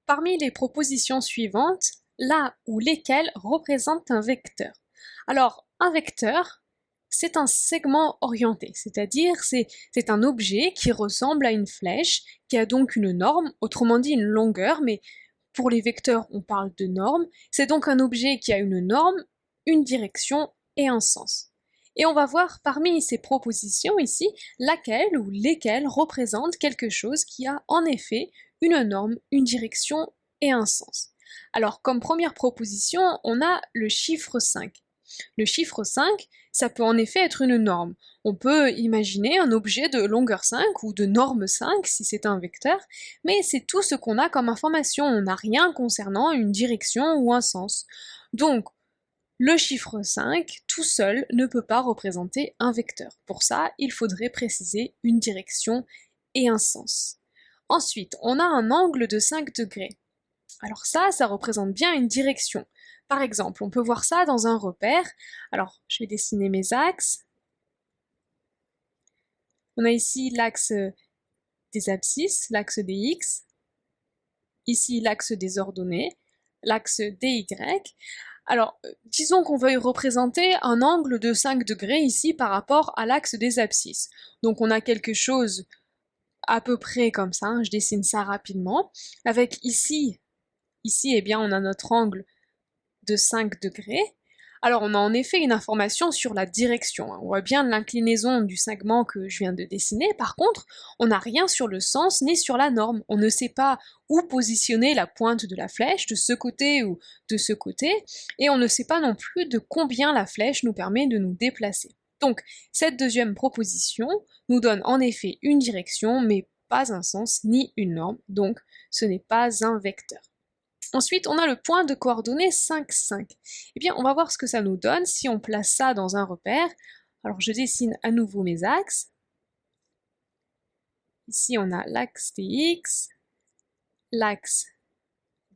parmi les propositions suivantes, la ou lesquelles représentent un vecteur. Alors, un vecteur, c'est un segment orienté, c'est-à-dire c'est un objet qui ressemble à une flèche, qui a donc une norme, autrement dit une longueur, mais pour les vecteurs on parle de norme. C'est donc un objet qui a une norme, une direction et un sens. Et on va voir parmi ces propositions ici, laquelle ou lesquelles représentent quelque chose qui a en effet une norme, une direction et un sens. Alors comme première proposition, on a le chiffre 5. Le chiffre 5, ça peut en effet être une norme. On peut imaginer un objet de longueur 5 ou de norme 5 si c'est un vecteur, mais c'est tout ce qu'on a comme information. On n'a rien concernant une direction ou un sens. Donc, le chiffre 5, tout seul, ne peut pas représenter un vecteur. Pour ça, il faudrait préciser une direction et un sens. Ensuite, on a un angle de 5 degrés. Alors ça représente bien une direction. Par exemple, on peut voir ça dans un repère. Alors, je vais dessiner mes axes. On a ici l'axe des abscisses, l'axe des X. Ici, l'axe des ordonnées, l'axe des Y. Alors, disons qu'on veuille représenter un angle de 5 degrés ici par rapport à l'axe des abscisses. Donc on a quelque chose à peu près comme ça, je dessine ça rapidement, avec ici, eh bien on a notre angle de 5 degrés. Alors on a en effet une information sur la direction, on voit bien l'inclinaison du segment que je viens de dessiner, par contre on n'a rien sur le sens ni sur la norme, on ne sait pas où positionner la pointe de la flèche, de ce côté ou de ce côté, et on ne sait pas non plus de combien la flèche nous permet de nous déplacer. Donc cette deuxième proposition nous donne en effet une direction, mais pas un sens ni une norme, donc ce n'est pas un vecteur. Ensuite, on a le point de coordonnées 5, 5. Eh bien, on va voir ce que ça nous donne si on place ça dans un repère. Alors, je dessine à nouveau mes axes. Ici, on a l'axe des X, l'axe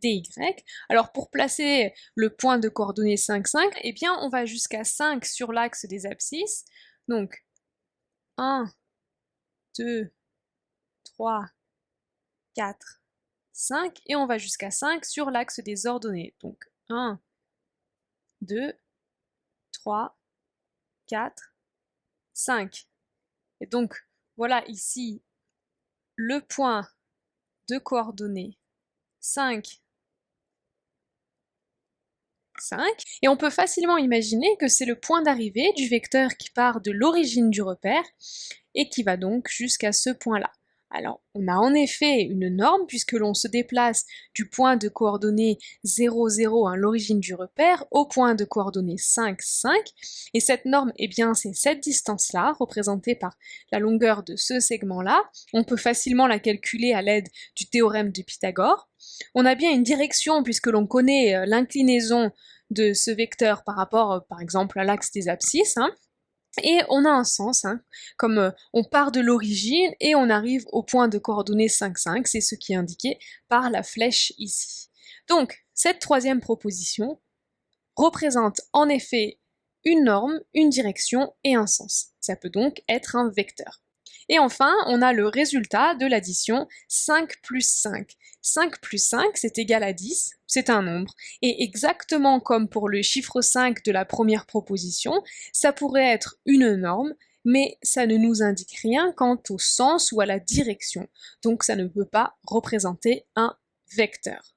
des Y. Alors, pour placer le point de coordonnées 5, 5, eh bien, on va jusqu'à 5 sur l'axe des abscisses. Donc, 1, 2, 3, 4, 5, et on va jusqu'à 5 sur l'axe des ordonnées. Donc 1, 2, 3, 4, 5. Et donc voilà ici le point de coordonnées 5, 5. Et on peut facilement imaginer que c'est le point d'arrivée du vecteur qui part de l'origine du repère et qui va donc jusqu'à ce point-là. Alors, on a en effet une norme puisque l'on se déplace du point de coordonnées 0, 0, l'origine du repère, au point de coordonnées 5, 5. Et cette norme, eh bien, c'est cette distance-là, représentée par la longueur de ce segment-là. On peut facilement la calculer à l'aide du théorème de Pythagore. On a bien une direction puisque l'on connaît l'inclinaison de ce vecteur par rapport, par exemple, à l'axe des abscisses. Et on a un sens, comme on part de l'origine et on arrive au point de coordonnées 5, 5, c'est ce qui est indiqué par la flèche ici. Donc, cette troisième proposition représente en effet une norme, une direction et un sens. Ça peut donc être un vecteur. Et enfin, on a le résultat de l'addition 5 plus 5. 5 plus 5, c'est égal à 10, c'est un nombre. Et exactement comme pour le chiffre 5 de la première proposition, ça pourrait être une norme, mais ça ne nous indique rien quant au sens ou à la direction. Donc ça ne peut pas représenter un vecteur.